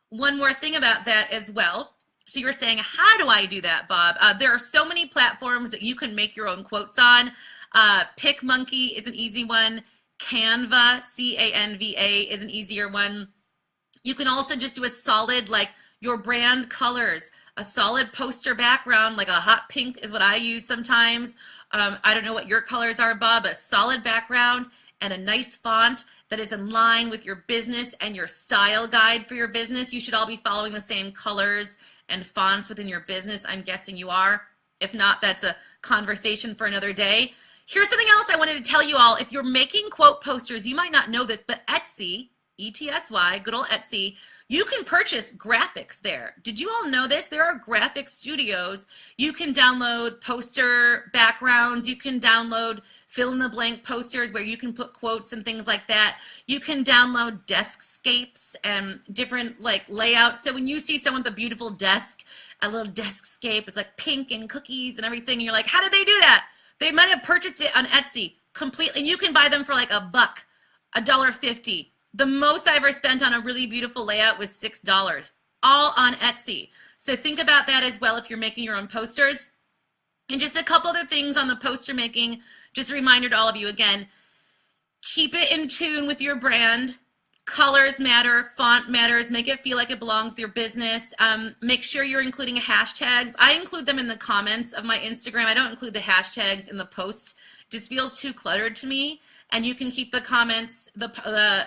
One more thing about that as well. So you were saying, how do I do that, Bob? There are so many platforms that you can make your own quotes on. PicMonkey is an easy one. Canva, C-A-N-V-A, is an easier one. You can also just do a solid, like your brand colors, a solid poster background, like a hot pink is what I use sometimes. I don't know what your colors are, Bob, a solid background and a nice font that is in line with your business and your style guide for your business. You should all be following the same colors and fonts within your business. I'm guessing you are. If not, that's a conversation for another day. Here's something else I wanted to tell you all. If you're making quote posters, you might not know this, but Etsy, E-T-S-Y, good old Etsy, you can purchase graphics there. Did you all know this? There are graphic studios. You can download poster backgrounds. You can download fill-in-the-blank posters where you can put quotes and things like that. You can download deskscapes and different like layouts. So when you see someone with a beautiful desk, a little deskscape, it's like pink and cookies and everything, and you're like, how did they do that? They might have purchased it on Etsy completely, and you can buy them for like $1, $1.50. The most I ever spent on a really beautiful layout was $6, all on Etsy. So think about that as well if you're making your own posters. And just a couple other things on the poster making, just a reminder to all of you again, keep it in tune with your brand. Colors matter, font matters, make it feel like it belongs to your business. Make sure you're including hashtags. I include them in the comments of my Instagram. I don't include the hashtags in the post. It just feels too cluttered to me. And you can keep the comments, the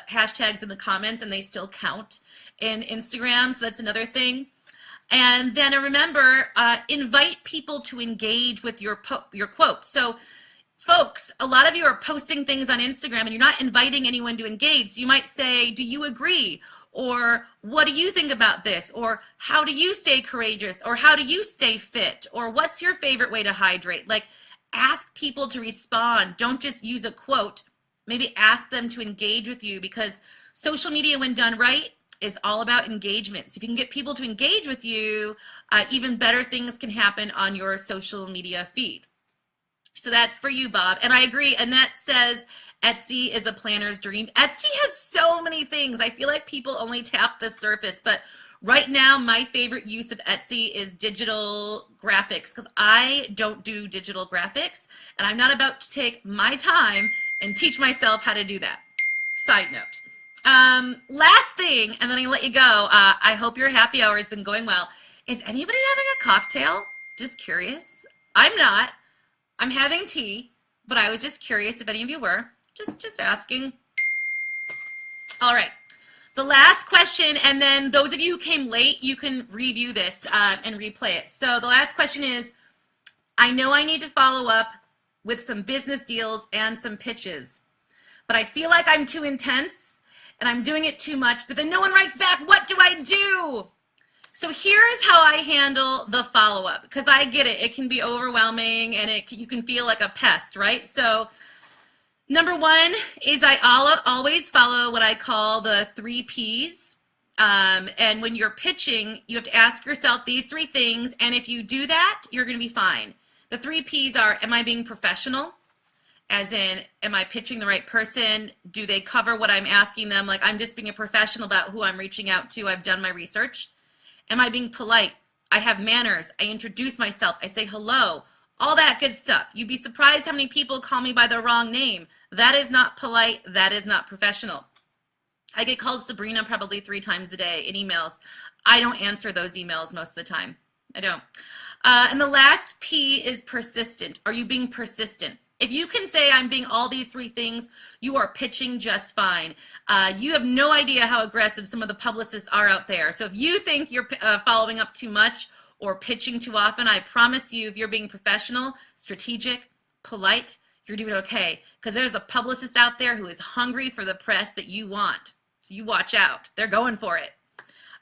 hashtags in the comments, and they still count in Instagram. So that's another thing. And then remember, invite people to engage with your quote. So folks, a lot of you are posting things on Instagram and you're not inviting anyone to engage. So you might say, do you agree? Or what do you think about this? Or how do you stay courageous? Or how do you stay fit? Or what's your favorite way to hydrate? Like, ask people to respond. Don't just use a quote. Maybe ask them to engage with you, because social media, when done right, is all about engagement. So if you can get people to engage with you, even better things can happen on your social media feed. So that's for you, Bob. And I agree. Annette says Etsy is a planner's dream. Etsy has so many things. I feel like people only tap the surface, but right now my favorite use of Etsy is digital graphics, because I don't do digital graphics and I'm not about to take my time and teach myself how to do that. Side note. Last thing, and then I'll let you go. I hope your happy hour has been going well. Is anybody having a cocktail? Just curious. I'm not. I'm having tea, but I was just curious if any of you were. Just asking. All right. The last question, and then those of you who came late, you can review this and replay it. So the last question is, I know I need to follow up with some business deals and some pitches, but I feel like I'm too intense and I'm doing it too much, but then no one writes back. What do I do? So here's how I handle the follow-up, because I get it. It can be overwhelming and you can feel like a pest, right? So number one is I always follow what I call the 3 Ps. And when you're pitching, you have to ask yourself these 3 things. And if you do that, you're going to be fine. The 3 Ps are, am I being professional? As in, am I pitching the right person? Do they cover what I'm asking them? Like, I'm just being a professional about who I'm reaching out to. I've done my research. Am I being polite? I have manners. I introduce myself. I say hello. All that good stuff. You'd be surprised how many people call me by the wrong name. That is not polite. That is not professional. I get called Sabrina probably 3 times a day in emails. I don't answer those emails most of the time. I don't. And the last P is persistent. Are you being persistent? If you can say I'm being all these 3 things, you are pitching just fine. You have no idea how aggressive some of the publicists are out there. So if you think you're following up too much or pitching too often, I promise you, if you're being professional, strategic, polite, you're doing okay. Because there's a publicist out there who is hungry for the press that you want. So you watch out. They're going for it.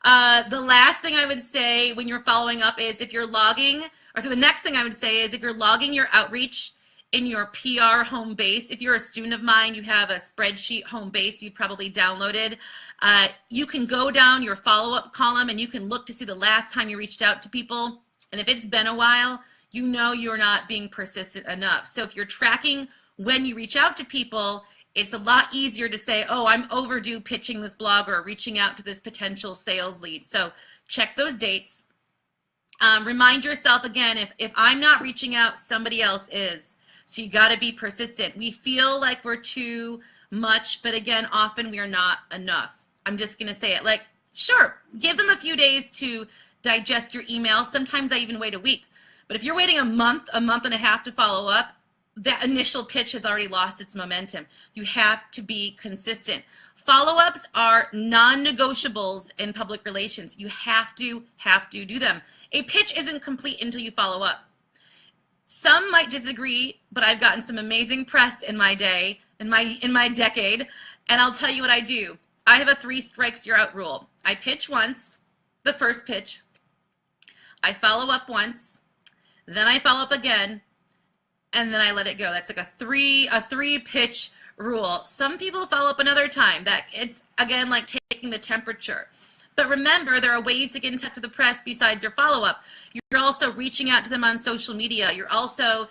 The last thing I would say when you're following up is if you're logging, the next thing I would say is if you're logging your outreach in your PR home base, if you're a student of mine, you have a spreadsheet home base you probably downloaded, you can go down your follow-up column and you can look to see the last time you reached out to people. And if it's been a while, you know you're not being persistent enough. So if you're tracking when you reach out to people, it's a lot easier to say, oh, I'm overdue pitching this blog or reaching out to this potential sales lead. So check those dates. Remind yourself again, if I'm not reaching out, somebody else is. So you got to be persistent. We feel like we're too much, but again, often we are not enough. I'm just going to say it. Like, sure, give them a few days to digest your email. Sometimes I even wait a week. But if you're waiting a month and a half to follow up, that initial pitch has already lost its momentum. You have to be consistent. Follow-ups are non-negotiables in public relations. You have to do them. A pitch isn't complete until you follow up. Some might disagree, but I've gotten some amazing press in my day, in my decade, and I'll tell you what I do. I have a 3 strikes you're out rule. I pitch once, the first pitch. I follow up once, then I follow up again, and then I let it go. That's like a three pitch rule. Some people follow up another time. That it's again like taking the temperature. But remember, there are ways to get in touch with the press besides your follow-up. You're also reaching out to them on social media. You're also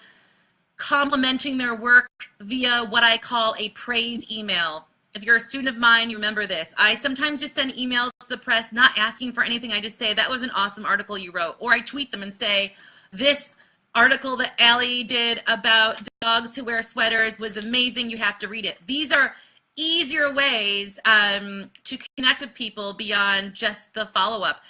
complimenting their work via what I call a praise email. If you're a student of mine, you remember this. I sometimes just send emails to the press, not asking for anything. I just say, that was an awesome article you wrote. Or I tweet them and say, this article that Allie did about dogs who wear sweaters was amazing. You have to read it. These are easier ways to connect with people beyond just the follow-up.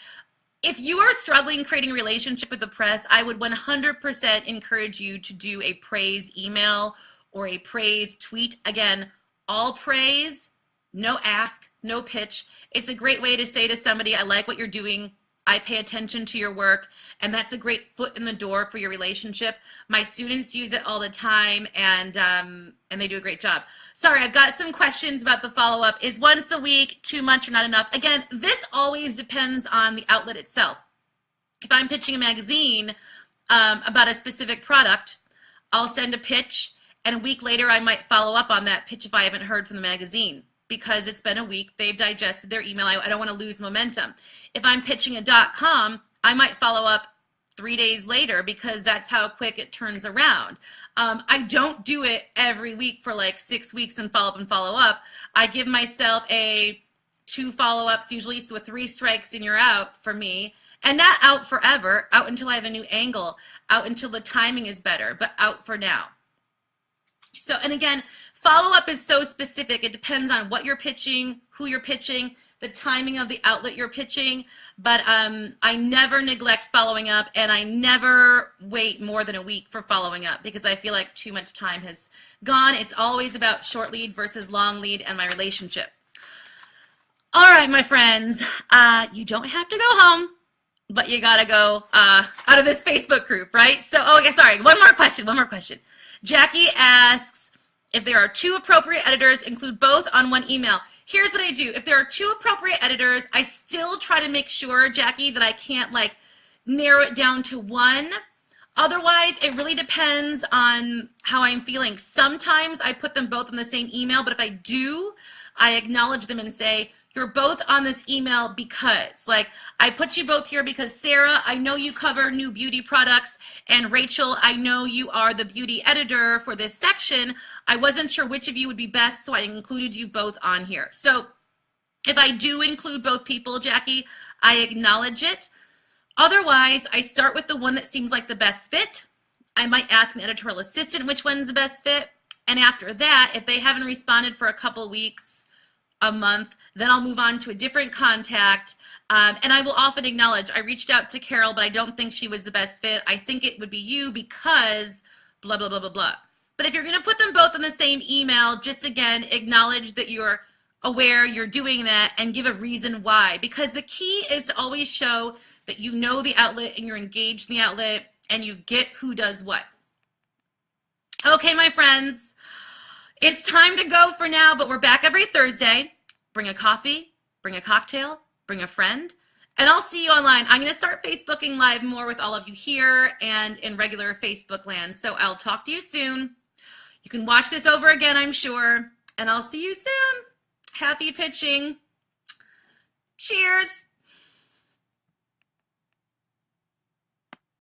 If you are struggling creating a relationship with the press, I would 100% encourage you to do a praise email or a praise tweet. Again, all praise, no ask, no pitch. It's a great way to say to somebody, I like what you're doing. I pay attention to your work, and that's a great foot in the door for your relationship. My students use it all the time, and they do a great job. Sorry, I've got some questions about the follow-up. Is once a week too much or not enough? Again, this always depends on the outlet itself. If I'm pitching a magazine about a specific product, I'll send a pitch, and a week later I might follow up on that pitch if I haven't heard from the magazine. Because it's been a week, they've digested their email. I don't want to lose momentum. If I'm pitching a .com, I might follow up 3 days later because that's how quick it turns around. I don't do it every week for like 6 weeks and follow up. I give myself 2 follow-ups usually, so 3 strikes and you're out for me. And not out forever, out until I have a new angle, out until the timing is better, but out for now. So, and again, follow-up is so specific. It depends on what you're pitching, who you're pitching, the timing of the outlet you're pitching. But I never neglect following up, and I never wait more than a week for following up because I feel like too much time has gone. It's always about short lead versus long lead and my relationship. All right, my friends, you don't have to go home, but you got to go out of this Facebook group, right? So, oh, okay, sorry, one more question. Jackie asks, if there are 2 appropriate editors, include both on one email. Here's what I do. If there are 2 appropriate editors, I still try to make sure, Jackie, that I can't like narrow it down to 1. Otherwise, it really depends on how I'm feeling. Sometimes I put them both in the same email, but if I do, I acknowledge them and say, You're both on this email because, like, I put you both here because Sarah, I know you cover new beauty products, and Rachel, I know you are the beauty editor for this section. I wasn't sure which of you would be best, so I included you both on here. So if I do include both people, Jackie, I acknowledge it. Otherwise, I start with the one that seems like the best fit. I might ask an editorial assistant which one's the best fit. And after that, if they haven't responded for a couple weeks, a month, then I'll move on to a different contact. And I will often acknowledge, I reached out to Carol, but I don't think she was the best fit. I think it would be you because blah, blah, blah, blah, blah. But if you're going to put them both in the same email, just again, acknowledge that you're aware you're doing that and give a reason why. Because the key is to always show that you know the outlet and you're engaged in the outlet and you get who does what. Okay, my friends. It's time to go for now, but we're back every Thursday. Bring a coffee, bring a cocktail, bring a friend, and I'll see you online. I'm going to start Facebooking live more with all of you here and in regular Facebook land. So I'll talk to you soon. You can watch this over again, I'm sure, and I'll see you soon. Happy pitching. Cheers.